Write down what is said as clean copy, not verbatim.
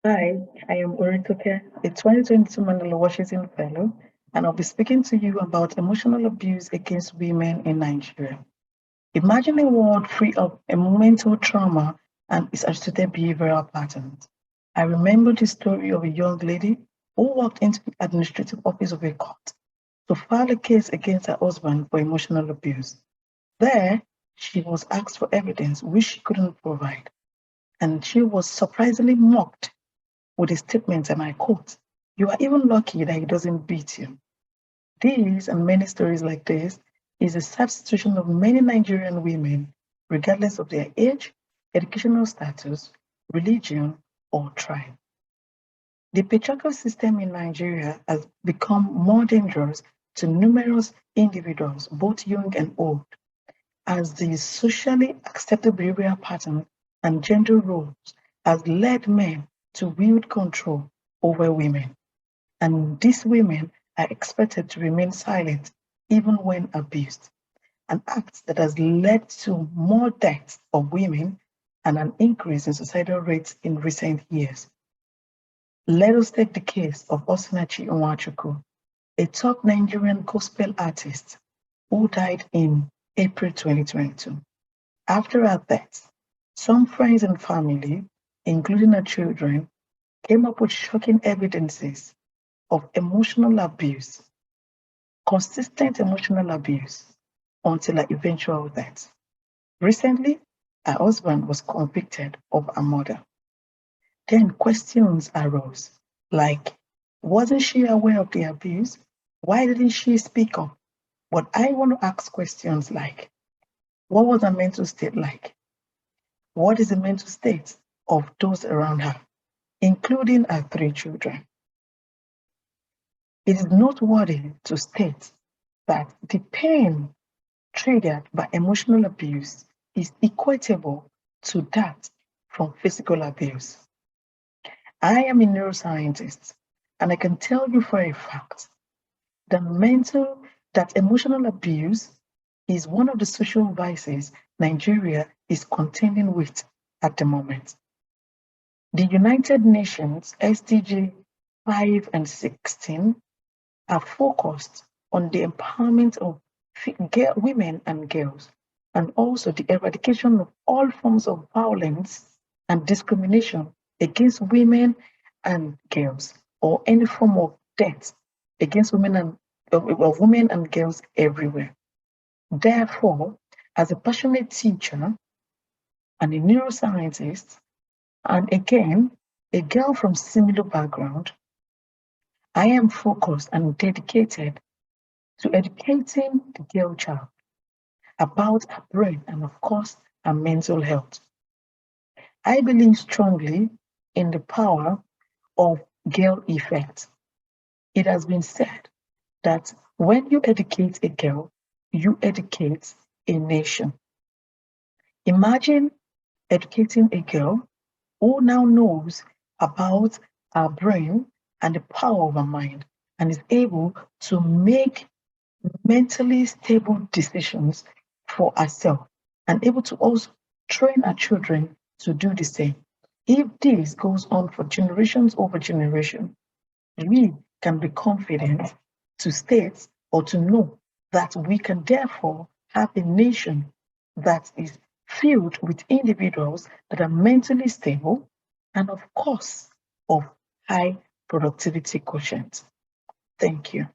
Hi, I am Oritoke, a 2022 Mandela Washington Fellow, and I'll be speaking to you about emotional abuse against women in Nigeria. Imagine a world free of mental trauma and its associated behavioral patterns. I remember the story of a young lady who walked into the administrative office of a court to file a case against her husband for emotional abuse. There, she was asked for evidence which she couldn't provide, and she was surprisingly mocked with a statement, and I quote, "You are even lucky that he doesn't beat you." These and many stories like this is a sad situation of many Nigerian women, regardless of their age, educational status, religion, or tribe. The patriarchal system in Nigeria has become more dangerous to numerous individuals, both young and old, as the socially accepted behavioral pattern and gender roles has led men to wield control over women. And these women are expected to remain silent even when abused, an act that has led to more deaths of women and an increase in suicidal rates in recent years. Let us take the case of Osinachi Nwachukwu, a top Nigerian gospel artist who died in April 2022. After her death, some friends and family, including her children, came up with shocking evidences of emotional abuse, consistent emotional abuse, until her eventual death. Recently, her husband was convicted of her murder. Then questions arose like, wasn't she aware of the abuse? Why didn't she speak up? But I want to ask questions like, what was her mental state like? What is the mental state of those around her, including her three children? It is noteworthy to state that the pain triggered by emotional abuse is equatable to that from physical abuse. I am a neuroscientist, and I can tell you for a fact that emotional abuse is one of the social vices Nigeria is contending with at the moment. The United Nations SDG 5 and 16 are focused on the empowerment of women and girls, and also the eradication of all forms of violence and discrimination against women and girls, or any form of death against women and girls everywhere. Therefore, as a passionate teacher and a neuroscientist, and again, a girl from similar background, I am focused and dedicated to educating the girl child about her brain and, of course, her mental health. I believe strongly in the power of girl effect. It has been said that when you educate a girl, you educate a nation. Imagine educating a girl who now knows about her brain and the power of her mind and is able to make mentally stable decisions for herself and able to also train our children to do the same. If this goes on for generations over generation, we can be confident to state or to know that we can therefore have a nation that is filled with individuals that are mentally stable and, of course, of high productivity quotient. Thank you.